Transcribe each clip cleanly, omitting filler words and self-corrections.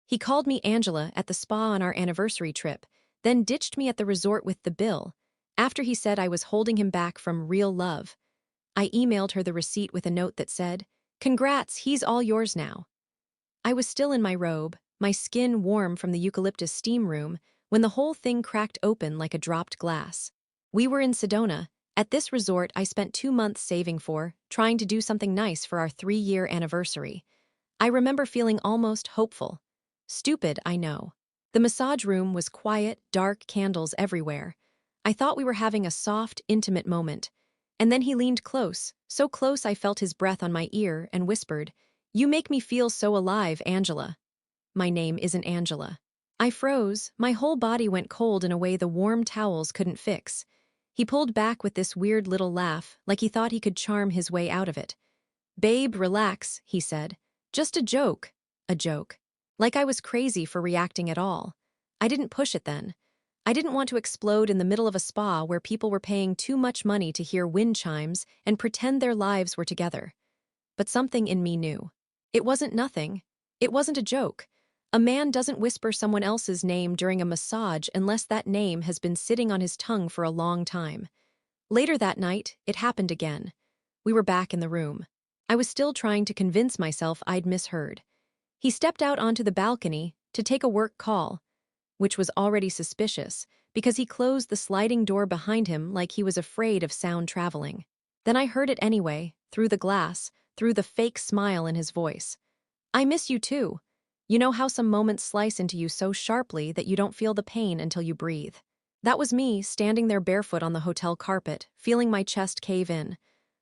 He called me Angela at the spa on our anniversary trip, then ditched me at the resort with the bill, after he said I was holding him back from real love. I emailed her the receipt with a note that said, "Congrats, he's all yours now." I was still in my robe, my skin warm from the eucalyptus steam room, when the whole thing cracked open like a dropped glass. We were in Sedona. At this resort I spent 2 months saving for, trying to do something nice for our 3-year anniversary. I remember feeling almost hopeful. Stupid, I know. The massage room was quiet, dark candles everywhere. I thought we were having a soft, intimate moment. And then he leaned close, so close I felt his breath on my ear, and whispered, "You make me feel so alive, Angela." My name isn't Angela. I froze, my whole body went cold in a way the warm towels couldn't fix. He pulled back with this weird little laugh, like he thought he could charm his way out of it. "Babe, relax," he said. "Just a joke." A joke. Like I was crazy for reacting at all. I didn't push it then. I didn't want to explode in the middle of a spa where people were paying too much money to hear wind chimes and pretend their lives were together. But something in me knew. It wasn't nothing. It wasn't a joke. A man doesn't whisper someone else's name during a massage unless that name has been sitting on his tongue for a long time. Later that night, it happened again. We were back in the room. I was still trying to convince myself I'd misheard. He stepped out onto the balcony to take a work call, which was already suspicious because he closed the sliding door behind him like he was afraid of sound traveling. Then I heard it anyway, through the glass, through the fake smile in his voice. "I miss you too. You know how some moments slice into you so sharply that you don't feel the pain until you breathe." That was me, standing there barefoot on the hotel carpet, feeling my chest cave in.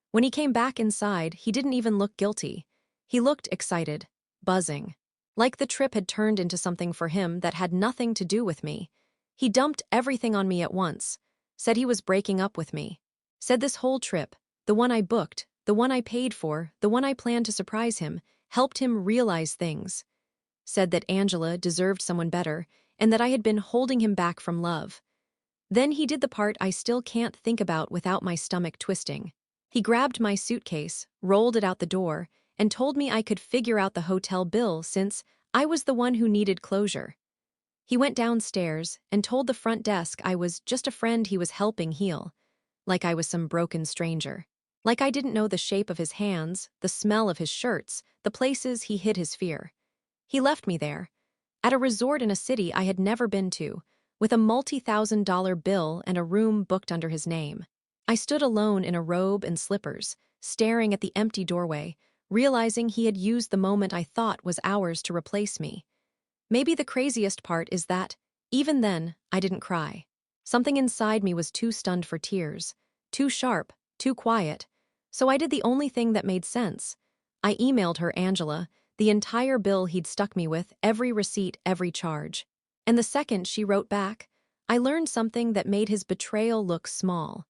When he came back inside, he didn't even look guilty. He looked excited, buzzing. Like the trip had turned into something for him that had nothing to do with me. He dumped everything on me at once. Said he was breaking up with me. Said this whole trip, the one I booked, the one I paid for, the one I planned to surprise him, helped him realize things. Said that Angela deserved someone better, and that I had been holding him back from love. Then he did the part I still can't think about without my stomach twisting. He grabbed my suitcase, rolled it out the door, and told me I could figure out the hotel bill since I was the one who needed closure. He went downstairs and told the front desk I was just a friend he was helping heal, like I was some broken stranger. Like I didn't know the shape of his hands, the smell of his shirts, the places he hid his fear. He left me there, at a resort in a city I had never been to, with a multi-thousand-dollar bill and a room booked under his name. I stood alone in a robe and slippers, staring at the empty doorway, realizing he had used the moment I thought was ours to replace me. Maybe the craziest part is that, even then, I didn't cry. Something inside me was too stunned for tears, too sharp, too quiet. So I did the only thing that made sense. I emailed her, Angela, the entire bill he'd stuck me with, every receipt, every charge. And the second she wrote back, I learned something that made his betrayal look small.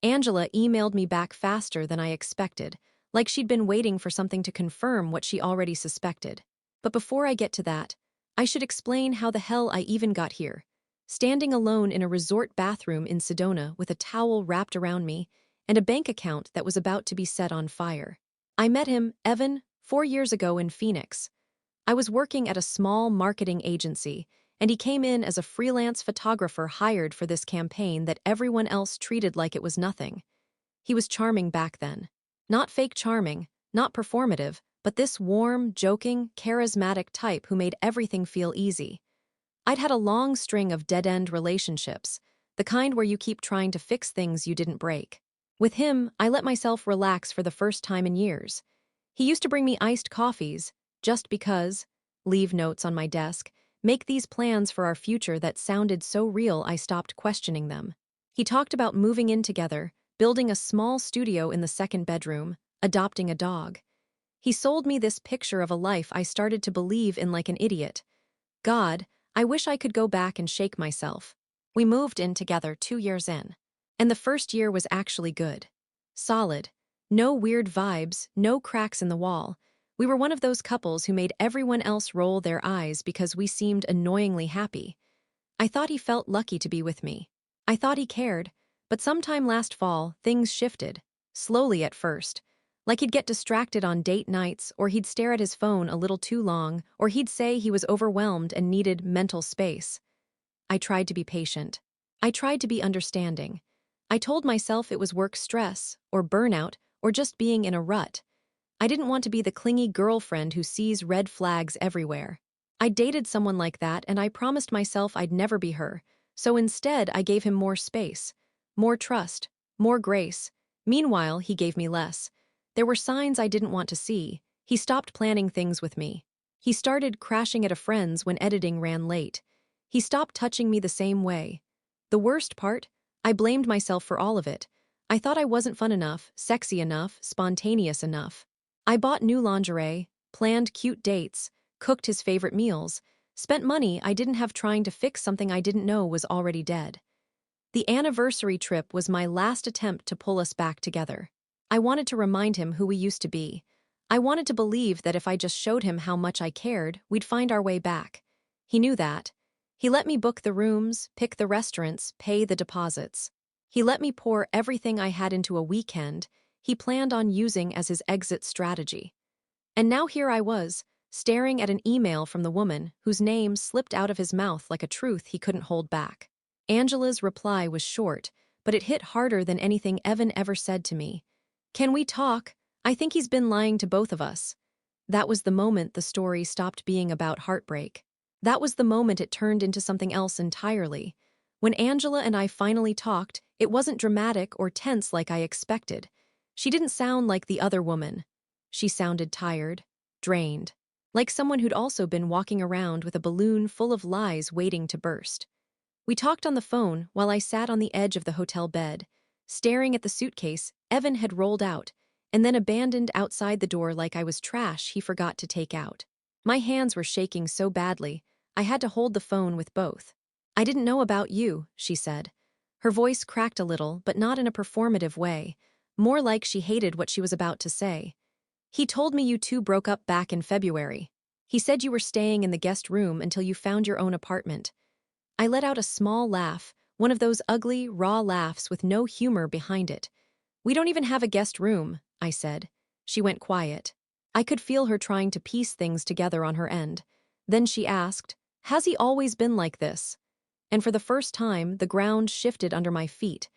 Angela emailed me back faster than I expected, like she'd been waiting for something to confirm what she already suspected. But before I get to that, I should explain how the hell I even got here. Standing alone in a resort bathroom in Sedona with a towel wrapped around me and a bank account that was about to be set on fire. I met him, Evan, 4 years ago in Phoenix. I was working at a small marketing agency, and he came in as a freelance photographer hired for this campaign that everyone else treated like it was nothing. He was charming back then. Not fake charming, not performative, but this warm, joking, charismatic type who made everything feel easy. I'd had a long string of dead-end relationships, the kind where you keep trying to fix things you didn't break. With him, I let myself relax for the first time in years. He used to bring me iced coffees, just because, leave notes on my desk, make these plans for our future that sounded so real I stopped questioning them. He talked about moving in together, building a small studio in the second bedroom, adopting a dog. He sold me this picture of a life I started to believe in like an idiot. God, I wish I could go back and shake myself. We moved in together 2 years in. And the first year was actually good. Solid. No weird vibes, no cracks in the wall. We were one of those couples who made everyone else roll their eyes because we seemed annoyingly happy. I thought he felt lucky to be with me. I thought he cared, but sometime last fall, things shifted. Slowly at first. Like he'd get distracted on date nights, or he'd stare at his phone a little too long, or he'd say he was overwhelmed and needed mental space. I tried to be patient. I tried to be understanding. I told myself it was work stress, or burnout, or just being in a rut. I didn't want to be the clingy girlfriend who sees red flags everywhere. I dated someone like that, and I promised myself I'd never be her. So instead, I gave him more space, more trust, more grace. Meanwhile, he gave me less. There were signs I didn't want to see. He stopped planning things with me. He started crashing at a friend's when editing ran late. He stopped touching me the same way. The worst part? I blamed myself for all of it. I thought I wasn't fun enough, sexy enough, spontaneous enough. I bought new lingerie, planned cute dates, cooked his favorite meals, spent money I didn't have trying to fix something I didn't know was already dead. The anniversary trip was my last attempt to pull us back together. I wanted to remind him who we used to be. I wanted to believe that if I just showed him how much I cared, we'd find our way back. He knew that. He let me book the rooms, pick the restaurants, pay the deposits. He let me pour everything I had into a weekend he planned on using as his exit strategy. And now here I was, staring at an email from the woman whose name slipped out of his mouth like a truth he couldn't hold back. Angela's reply was short, but it hit harder than anything Evan ever said to me. "Can we talk? I think he's been lying to both of us." That was the moment the story stopped being about heartbreak. That was the moment it turned into something else entirely. When Angela and I finally talked, it wasn't dramatic or tense like I expected. She didn't sound like the other woman. She sounded tired, drained, like someone who'd also been walking around with a balloon full of lies waiting to burst. We talked on the phone while I sat on the edge of the hotel bed, staring at the suitcase Evan had rolled out, and then abandoned outside the door like I was trash he forgot to take out. My hands were shaking so badly, I had to hold the phone with both. "I didn't know about you," she said. Her voice cracked a little, but not in a performative way, more like she hated what she was about to say. "He told me you two broke up back in February. He said you were staying in the guest room until you found your own apartment." I let out a small laugh, one of those ugly, raw laughs with no humor behind it. "We don't even have a guest room," I said. She went quiet. I could feel her trying to piece things together on her end. Then she asked, "Has he always been like this?" And for the first time, the ground shifted under my feet.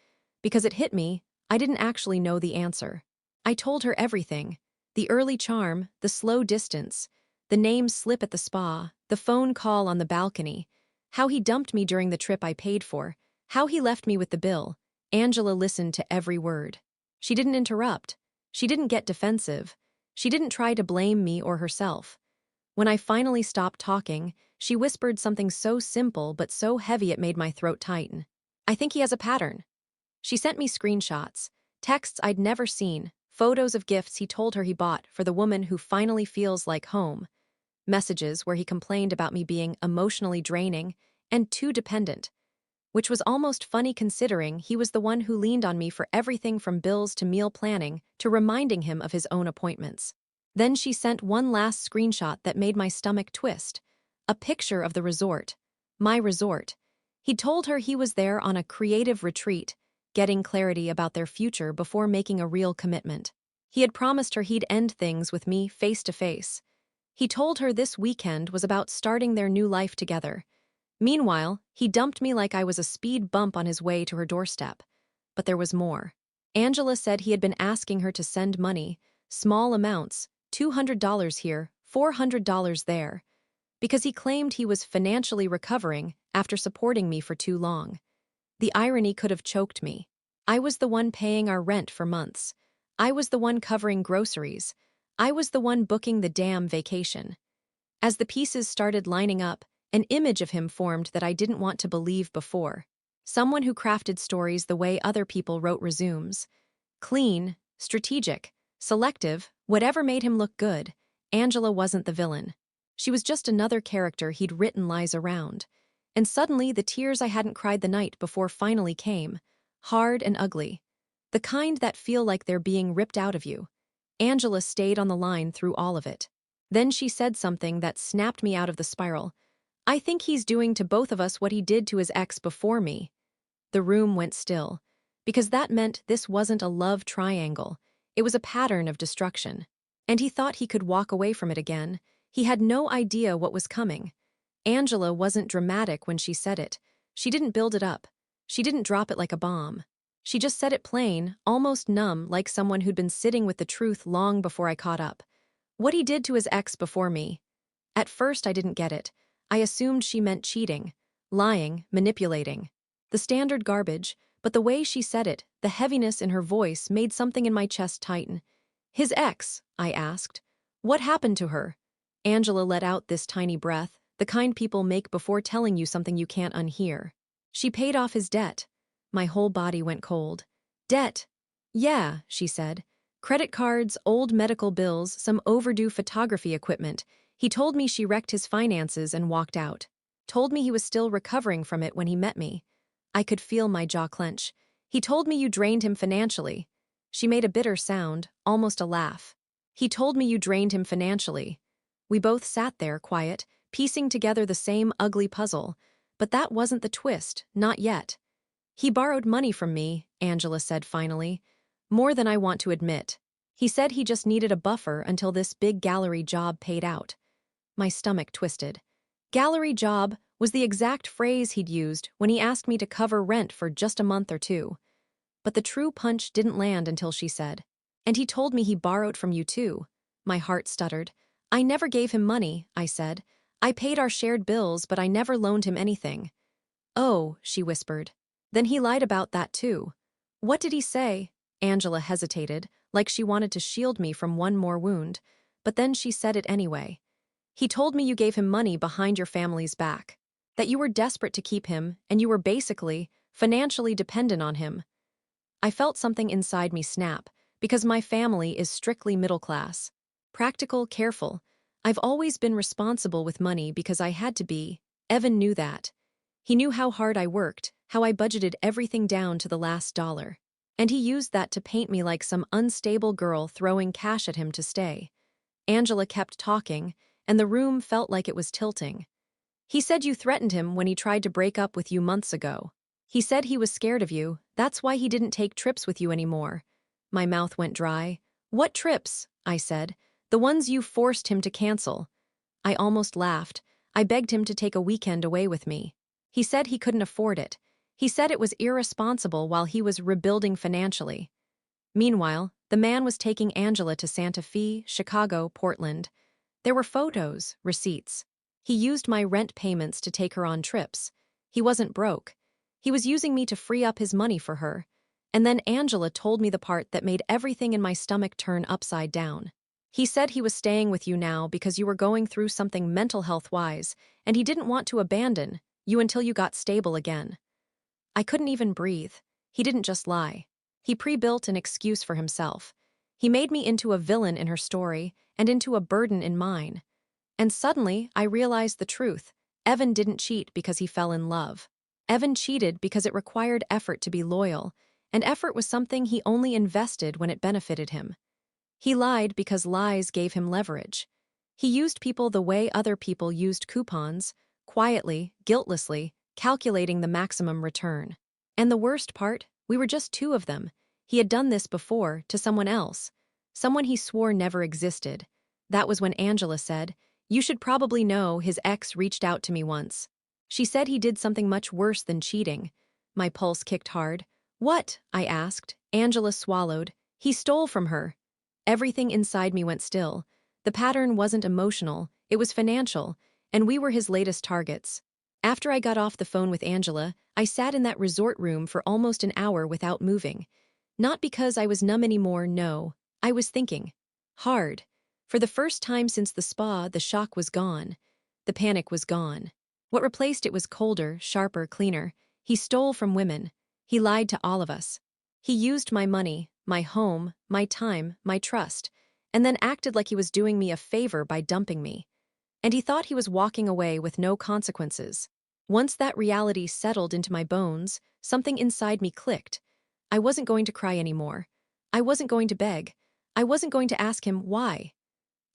Because it hit me, I didn't actually know the answer. I told her everything. The early charm, the slow distance, the name slip at the spa, the phone call on the balcony, how he dumped me during the trip I paid for, how he left me with the bill. Angela listened to every word. She didn't interrupt. She didn't get defensive. She didn't try to blame me or herself. When I finally stopped talking, she whispered something so simple but so heavy it made my throat tighten. "I think he has a pattern." She sent me screenshots, texts I'd never seen, photos of gifts he told her he bought for the woman who finally feels like home, messages where he complained about me being emotionally draining and too dependent, which was almost funny considering he was the one who leaned on me for everything from bills to meal planning to reminding him of his own appointments. Then she sent one last screenshot that made my stomach twist, a picture of the resort, my resort. He told her he was there on a creative retreat, getting clarity about their future before making a real commitment. He had promised her he'd end things with me face to face. He told her this weekend was about starting their new life together. Meanwhile, he dumped me like I was a speed bump on his way to her doorstep. But there was more. Angela said he had been asking her to send money, small amounts, $200 here, $400 there, because he claimed he was financially recovering after supporting me for too long. The irony could have choked me. I was the one paying our rent for months. I was the one covering groceries. I was the one booking the damn vacation. As the pieces started lining up, an image of him formed that I didn't want to believe before. Someone who crafted stories the way other people wrote resumes. Clean, strategic, selective, whatever made him look good. Angela wasn't the villain. She was just another character he'd written lies around. And suddenly the tears I hadn't cried the night before finally came, hard and ugly. The kind that feel like they're being ripped out of you. Angela stayed on the line through all of it. Then she said something that snapped me out of the spiral. "I think he's doing to both of us what he did to his ex before me." The room went still, because that meant this wasn't a love triangle. It was a pattern of destruction. And he thought he could walk away from it again. He had no idea what was coming. Angela wasn't dramatic when she said it. She didn't build it up. She didn't drop it like a bomb. She just said it plain, almost numb, like someone who'd been sitting with the truth long before I caught up. What he did to his ex before me. At first, I didn't get it. I assumed she meant cheating, lying, manipulating. The standard garbage, but the way she said it, the heaviness in her voice, made something in my chest tighten. His ex, I asked. What happened to her? Angela let out this tiny breath, the kind people make before telling you something you can't unhear. She paid off his debt. My whole body went cold. Debt? Yeah, she said. Credit cards, old medical bills, some overdue photography equipment. He told me she wrecked his finances and walked out. Told me he was still recovering from it when he met me. I could feel my jaw clench. He told me you drained him financially. She made a bitter sound, almost a laugh. He told me you drained him financially. We both sat there, quiet, piecing together the same ugly puzzle. But that wasn't the twist, not yet. He borrowed money from me, Angela said finally. More than I want to admit. He said he just needed a buffer until this big gallery job paid out. My stomach twisted. Gallery job was the exact phrase he'd used when he asked me to cover rent for just a month or two. But the true punch didn't land until she said, "And he told me he borrowed from you too." My heart stuttered. "I never gave him money," I said. "I paid our shared bills, but I never loaned him anything." "Oh," she whispered. "Then he lied about that too." "What did he say?" Angela hesitated, like she wanted to shield me from one more wound. But then she said it anyway. "He told me you gave him money behind your family's back. That you were desperate to keep him, and you were basically, financially dependent on him." I felt something inside me snap, because my family is strictly middle class. Practical, careful. I've always been responsible with money because I had to be. Evan knew that. He knew how hard I worked, how I budgeted everything down to the last dollar. And he used that to paint me like some unstable girl throwing cash at him to stay. Angela kept talking, and the room felt like it was tilting. "He said you threatened him when he tried to break up with you months ago. He said he was scared of you, that's why he didn't take trips with you anymore." My mouth went dry. "What trips?" I said. "The ones you forced him to cancel." I almost laughed. I begged him to take a weekend away with me. He said he couldn't afford it. He said it was irresponsible while he was rebuilding financially. Meanwhile, the man was taking Angela to Santa Fe, Chicago, Portland. There were photos, receipts. He used my rent payments to take her on trips. He wasn't broke. He was using me to free up his money for her. And then Angela told me the part that made everything in my stomach turn upside down. He said he was staying with you now because you were going through something mental health-wise, and he didn't want to abandon you until you got stable again. I couldn't even breathe. He didn't just lie. He pre-built an excuse for himself. He made me into a villain in her story and into a burden in mine. And suddenly, I realized the truth. Evan didn't cheat because he fell in love. Evan cheated because it required effort to be loyal, and effort was something he only invested when it benefited him. He lied because lies gave him leverage. He used people the way other people used coupons, quietly, guiltlessly, calculating the maximum return. And the worst part, we were just two of them. He had done this before, to someone else. Someone he swore never existed. That was when Angela said, "You should probably know his ex reached out to me once." She said he did something much worse than cheating. My pulse kicked hard. "What?" I asked. Angela swallowed. "He stole from her." Everything inside me went still. The pattern wasn't emotional, it was financial, and we were his latest targets. After I got off the phone with Angela, I sat in that resort room for almost an hour without moving. Not because I was numb anymore, no. I was thinking. Hard. For the first time since the spa, the shock was gone. The panic was gone. What replaced it was colder, sharper, cleaner. He stole from women. He lied to all of us. He used my money, my home, my time, my trust, and then acted like he was doing me a favor by dumping me. And he thought he was walking away with no consequences. Once that reality settled into my bones, something inside me clicked. I wasn't going to cry anymore. I wasn't going to beg. I wasn't going to ask him why.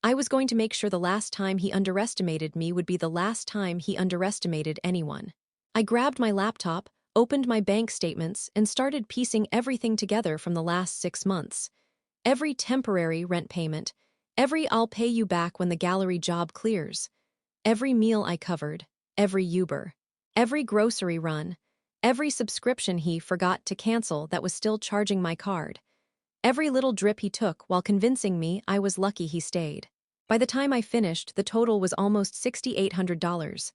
I was going to make sure the last time he underestimated me would be the last time he underestimated anyone. I grabbed my laptop, opened my bank statements, and started piecing everything together from the last 6 months. every temporary rent payment, every I'll pay you back when the gallery job clears, every meal I covered, every Uber, every grocery run, every subscription he forgot to cancel that was still charging my card, every little drip he took while convincing me I was lucky he stayed. By the time I finished, the total was almost $6,800.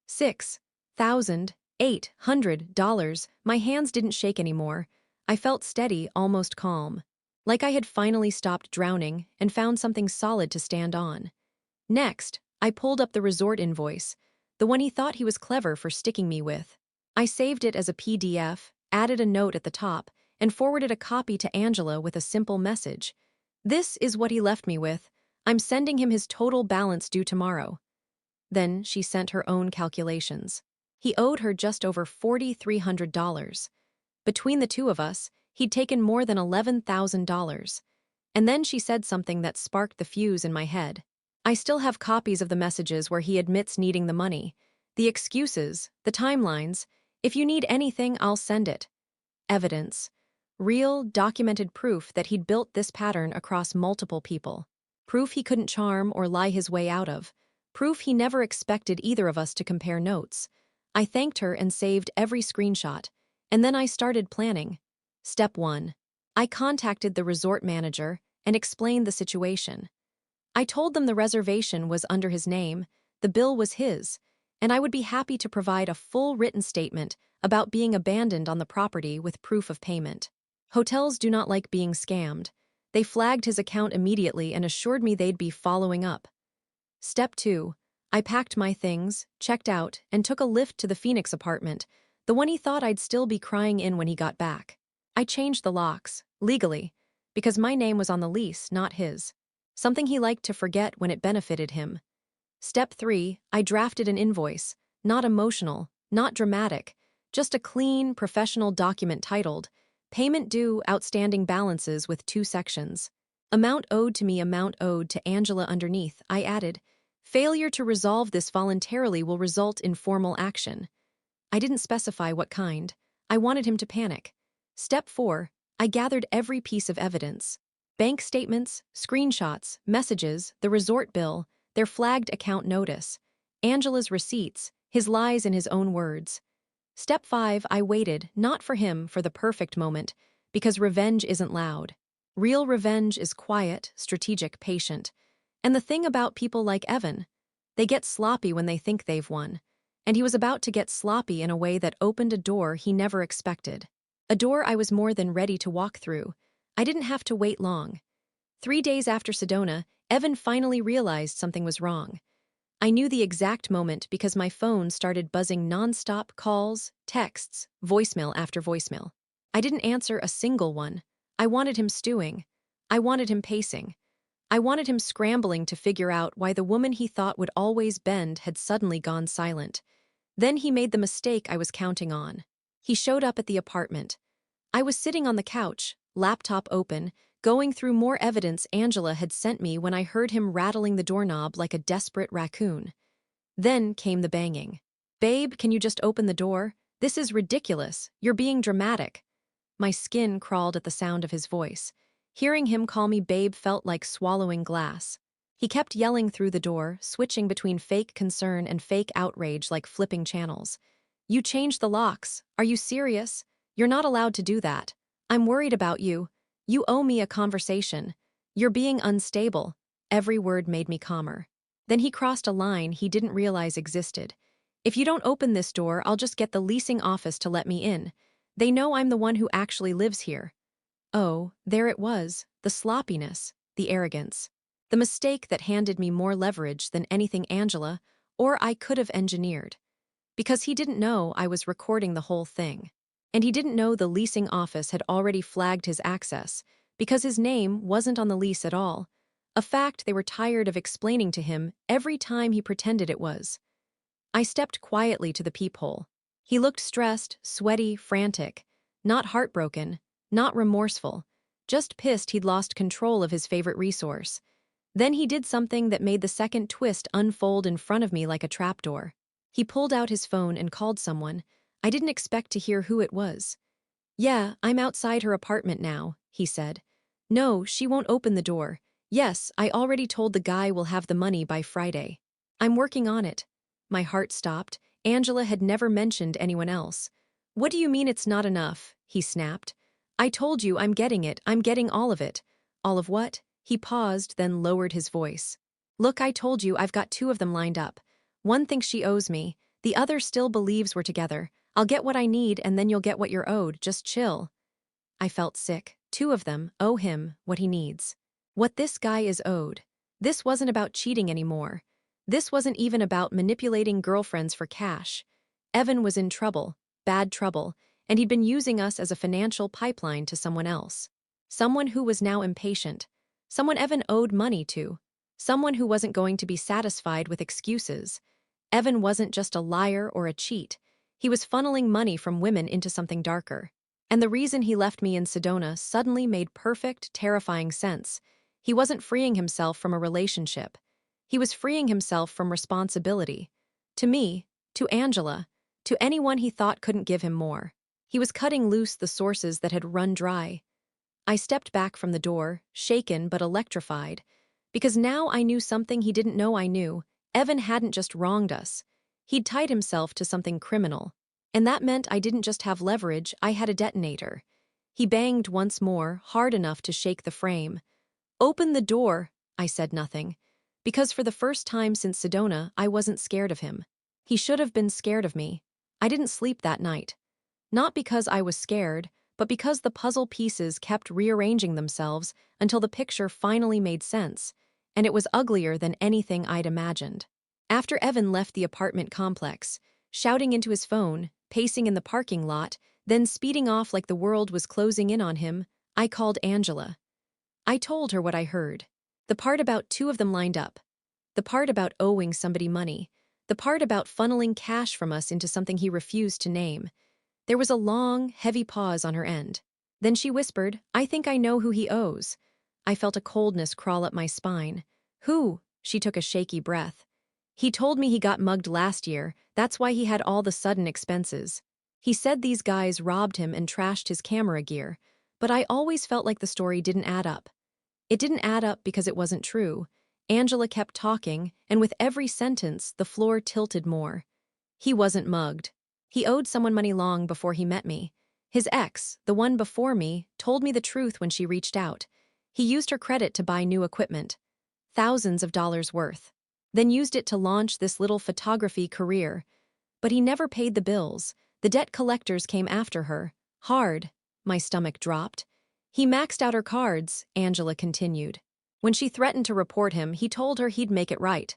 $6,800. My hands didn't shake anymore. I felt steady, almost calm. Like I had finally stopped drowning and found something solid to stand on. Next, I pulled up the resort invoice, the one he thought he was clever for sticking me with. I saved it as a PDF, added a note at the top, and forwarded a copy to Angela with a simple message. This is what he left me with. I'm sending him his total balance due tomorrow. Then she sent her own calculations. He owed her just over $4,300. Between the two of us, he'd taken more than $11,000. And then she said something that sparked the fuse in my head. I still have copies of the messages where he admits needing the money, the excuses, the timelines. If you need anything, I'll send it. Evidence. Real, documented proof that he'd built this pattern across multiple people. Proof he couldn't charm or lie his way out of. Proof he never expected either of us to compare notes. I thanked her and saved every screenshot. And then I started planning. Step 1. I contacted the resort manager and explained the situation. I told them the reservation was under his name, the bill was his, and I would be happy to provide a full written statement about being abandoned on the property with proof of payment. Hotels do not like being scammed. They flagged his account immediately and assured me they'd be following up. Step 2. I packed my things, checked out, and took a lift to the Phoenix apartment, the one he thought I'd still be crying in when he got back. I changed the locks, legally, because my name was on the lease, not his. Something he liked to forget when it benefited him. Step 3. I drafted an invoice, not emotional, not dramatic, just a clean, professional document titled, Payment Due, Outstanding Balances with 2 sections. Amount owed to me, amount owed to Angela underneath. I added, Failure to resolve this voluntarily will result in formal action. I didn't specify what kind. I wanted him to panic. Step 4. I gathered every piece of evidence. Bank statements, screenshots, messages, the resort bill, their flagged account notice, Angela's receipts, his lies in his own words. Step 5. I waited, not for him, for the perfect moment, because revenge isn't loud. Real revenge is quiet, strategic, patient. And the thing about people like Evan, they get sloppy when they think they've won. And he was about to get sloppy in a way that opened a door he never expected. A door I was more than ready to walk through. I didn't have to wait long. 3 days after Sedona, Evan finally realized something was wrong. I knew the exact moment because my phone started buzzing nonstop calls, texts, voicemail after voicemail. I didn't answer a single one. I wanted him stewing. I wanted him pacing. I wanted him scrambling to figure out why the woman he thought would always bend had suddenly gone silent. Then he made the mistake I was counting on. He showed up at the apartment. I was sitting on the couch, laptop open, going through more evidence Angela had sent me when I heard him rattling the doorknob like a desperate raccoon. Then came the banging. Babe, can you just open the door? This is ridiculous. You're being dramatic. My skin crawled at the sound of his voice. Hearing him call me babe felt like swallowing glass. He kept yelling through the door, switching between fake concern and fake outrage like flipping channels. You changed the locks. Are you serious? You're not allowed to do that. I'm worried about you. You owe me a conversation. You're being unstable. Every word made me calmer. Then he crossed a line he didn't realize existed. If you don't open this door, I'll just get the leasing office to let me in. They know I'm the one who actually lives here. Oh, there it was, the sloppiness, the arrogance. The mistake that handed me more leverage than anything Angela or I could have engineered. Because he didn't know I was recording the whole thing. And he didn't know the leasing office had already flagged his access, because his name wasn't on the lease at all, a fact they were tired of explaining to him every time he pretended it was. I stepped quietly to the peephole. He looked stressed, sweaty, frantic, not heartbroken, not remorseful, just pissed he'd lost control of his favorite resource. Then he did something that made the second twist unfold in front of me like a trapdoor. He pulled out his phone and called someone. I didn't expect to hear who it was. Yeah, I'm outside her apartment now, he said. No, she won't open the door. Yes, I already told the guy we'll have the money by Friday. I'm working on it. My heart stopped. Angela had never mentioned anyone else. What do you mean it's not enough? He snapped. I told you I'm getting it. I'm getting all of it. All of what? He paused, then lowered his voice. Look, I told you I've got two of them lined up. One thinks she owes me. The other still believes we're together. I'll get what I need and then you'll get what you're owed. Just chill. I felt sick. Two of them owe him what he needs. What this guy is owed. This wasn't about cheating anymore. This wasn't even about manipulating girlfriends for cash. Evan was in trouble, bad trouble, and he'd been using us as a financial pipeline to someone else. Someone who was now impatient. Someone Evan owed money to. Someone who wasn't going to be satisfied with excuses. Evan wasn't just a liar or a cheat. He was funneling money from women into something darker. And the reason he left me in Sedona suddenly made perfect, terrifying sense. He wasn't freeing himself from a relationship. He was freeing himself from responsibility. To me, to Angela, to anyone he thought couldn't give him more. He was cutting loose the sources that had run dry. I stepped back from the door, shaken but electrified, because now I knew something he didn't know I knew. Evan hadn't just wronged us. He'd tied himself to something criminal. And that meant I didn't just have leverage, I had a detonator. He banged once more, hard enough to shake the frame. Open the door, I said nothing. Because for the first time since Sedona, I wasn't scared of him. He should have been scared of me. I didn't sleep that night. Not because I was scared, but because the puzzle pieces kept rearranging themselves until the picture finally made sense, and it was uglier than anything I'd imagined. After Evan left the apartment complex, shouting into his phone, pacing in the parking lot, then speeding off like the world was closing in on him, I called Angela. I told her what I heard. The part about two of them lined up. The part about owing somebody money. The part about funneling cash from us into something he refused to name. There was a long, heavy pause on her end. Then she whispered, I think I know who he owes. I felt a coldness crawl up my spine. Who? She took a shaky breath. He told me he got mugged last year, that's why he had all the sudden expenses. He said these guys robbed him and trashed his camera gear, but I always felt like the story didn't add up. It didn't add up because it wasn't true. Angela kept talking, and with every sentence, the floor tilted more. He wasn't mugged. He owed someone money long before he met me. His ex, the one before me, told me the truth when she reached out. He used her credit to buy new equipment. Thousands of dollars worth. Then used it to launch this little photography career. But he never paid the bills. The debt collectors came after her. Hard. My stomach dropped. He maxed out her cards, Angela continued. When she threatened to report him, he told her he'd make it right.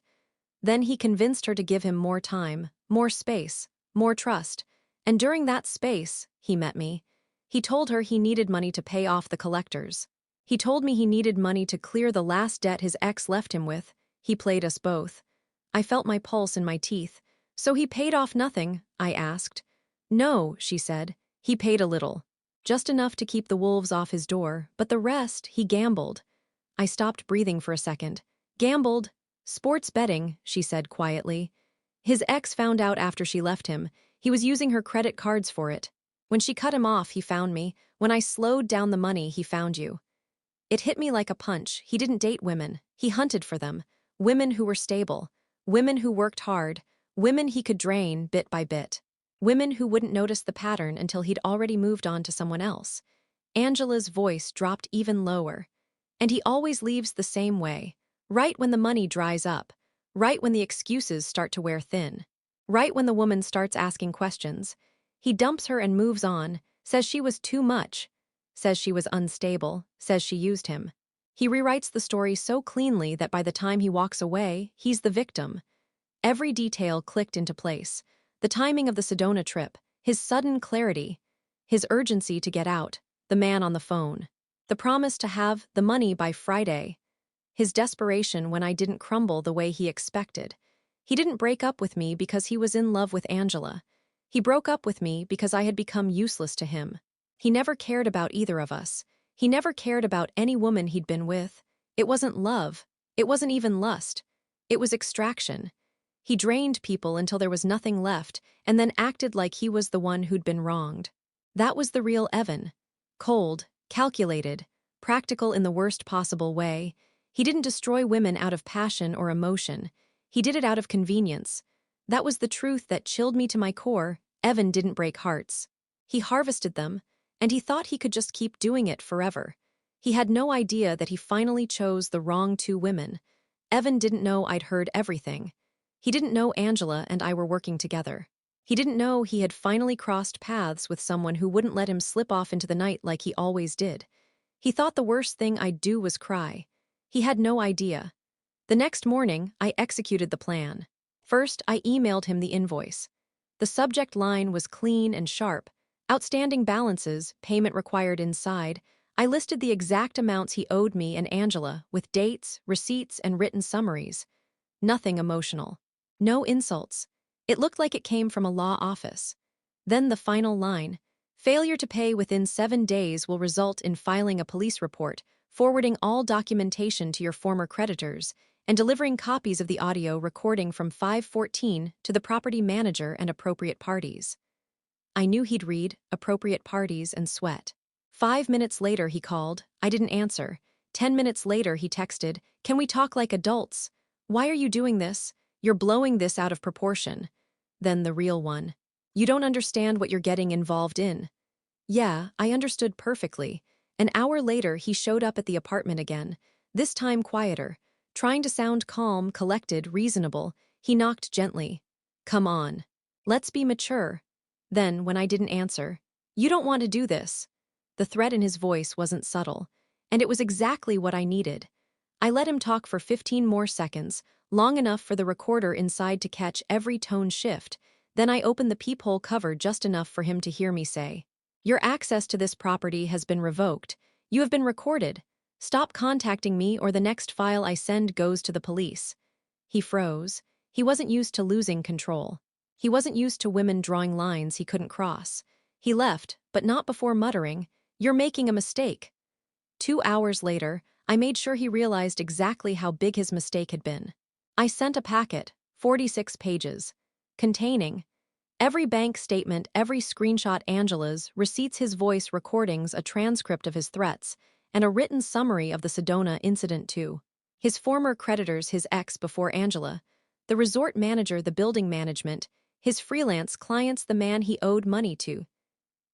Then he convinced her to give him more time, more space, more trust. And during that space, he met me. He told her he needed money to pay off the collectors. He told me he needed money to clear the last debt his ex left him with. He played us both. I felt my pulse in my teeth. So he paid off nothing? I asked. No, she said. He paid a little. Just enough to keep the wolves off his door, but the rest, he gambled. I stopped breathing for a second. Gambled? Sports betting, she said quietly. His ex found out after she left him. He was using her credit cards for it. When she cut him off, he found me. When I slowed down the money, he found you. It hit me like a punch. He didn't date women. He hunted for them. Women who were stable. Women who worked hard. Women he could drain bit by bit. Women who wouldn't notice the pattern until he'd already moved on to someone else. Angela's voice dropped even lower. And he always leaves the same way. Right when the money dries up. Right when the excuses start to wear thin. Right when the woman starts asking questions. He dumps her and moves on, says she was too much. Says she was unstable, says she used him. He rewrites the story so cleanly that by the time he walks away, he's the victim. Every detail clicked into place. The timing of the Sedona trip, his sudden clarity, his urgency to get out, the man on the phone, the promise to have the money by Friday, his desperation when I didn't crumble the way he expected. He didn't break up with me because he was in love with Angela. He broke up with me because I had become useless to him. He never cared about either of us. He never cared about any woman he'd been with. It wasn't love. It wasn't even lust. It was extraction. He drained people until there was nothing left, and then acted like he was the one who'd been wronged. That was the real Evan. Cold, calculated, practical in the worst possible way. He didn't destroy women out of passion or emotion. He did it out of convenience. That was the truth that chilled me to my core. Evan didn't break hearts. He harvested them, and he thought he could just keep doing it forever. He had no idea that he finally chose the wrong two women. Evan didn't know I'd heard everything. He didn't know Angela and I were working together. He didn't know he had finally crossed paths with someone who wouldn't let him slip off into the night like he always did. He thought the worst thing I'd do was cry. He had no idea. The next morning, I executed the plan. First, I emailed him the invoice. The subject line was clean and sharp. Outstanding balances, payment required inside. I listed the exact amounts he owed me and Angela, with dates, receipts, and written summaries. Nothing emotional. No insults. It looked like it came from a law office. Then the final line. Failure to pay within 7 days will result in filing a police report, forwarding all documentation to your former creditors, and delivering copies of the audio recording from 514 to the property manager and appropriate parties. I knew he'd read appropriate parties and sweat. 5 minutes later he called. I didn't answer. 10 minutes later he texted, "Can we talk like adults? Why are you doing this? You're blowing this out of proportion." Then the real one. "You don't understand what you're getting involved in." Yeah, I understood perfectly. An hour later he showed up at the apartment again, this time quieter. Trying to sound calm, collected, reasonable, he knocked gently. "Come on. Let's be mature." Then, when I didn't answer, "You don't want to do this." The threat in his voice wasn't subtle, and it was exactly what I needed. I let him talk for 15 more seconds, long enough for the recorder inside to catch every tone shift. Then I opened the peephole cover just enough for him to hear me say, "Your access to this property has been revoked. You have been recorded. Stop contacting me or the next file I send goes to the police." He froze. He wasn't used to losing control. He wasn't used to women drawing lines he couldn't cross. He left, but not before muttering, "You're making a mistake." 2 hours later, I made sure he realized exactly how big his mistake had been. I sent a packet, 46 pages, containing every bank statement, every screenshot Angela's, receipts his voice recordings, a transcript of his threats, and a written summary of the Sedona incident too. His former creditors, his ex before Angela, the resort manager, the building management, his freelance clients, the man he owed money to,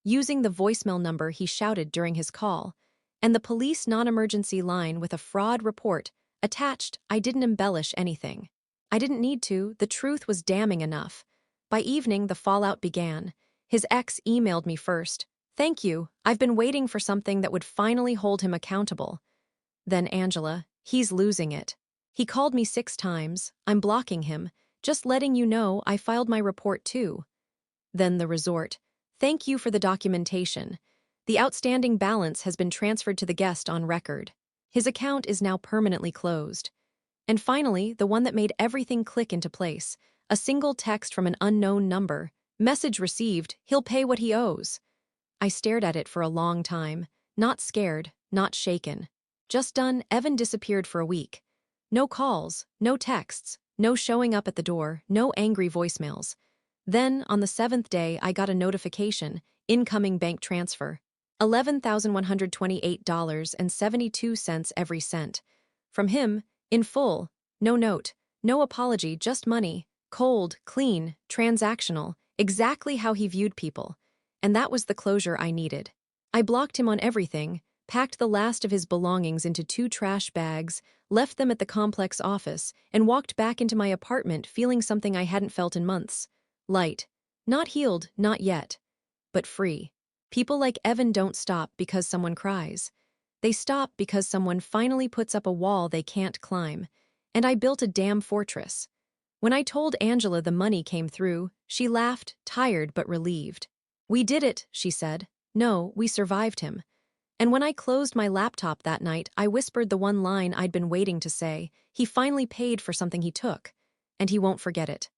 using the voicemail number he shouted during his call, and the police non-emergency line with a fraud report attached. I didn't embellish anything. I didn't need to. The truth was damning enough. By evening, the fallout began. His ex emailed me first. "Thank you. I've been waiting for something that would finally hold him accountable." Then Angela, "He's losing it. He called me 6 times. I'm blocking him. Just letting you know I filed my report too." Then the resort, "Thank you for the documentation. The outstanding balance has been transferred to the guest on record. His account is now permanently closed." And finally, the one that made everything click into place, a single text from an unknown number. "Message received. He'll pay what he owes." I stared at it for a long time, not scared, not shaken. Just done. Evan disappeared for a week. No calls, no texts, no showing up at the door, no angry voicemails. Then, on the 7th day, I got a notification, incoming bank transfer. $11,128.72 every cent. From him, in full, no note, no apology, just money, cold, clean, transactional, exactly how he viewed people. And that was the closure I needed. I blocked him on everything, packed the last of his belongings into 2 trash bags, left them at the complex office, and walked back into my apartment feeling something I hadn't felt in months. Light. Not healed, not yet. But free. People like Evan don't stop because someone cries. They stop because someone finally puts up a wall they can't climb. And I built a damn fortress. When I told Angela the money came through, she laughed, tired but relieved. "We did it," she said. "No, we survived him." And when I closed my laptop that night, I whispered the one line I'd been waiting to say. He finally paid for something he took. And he won't forget it.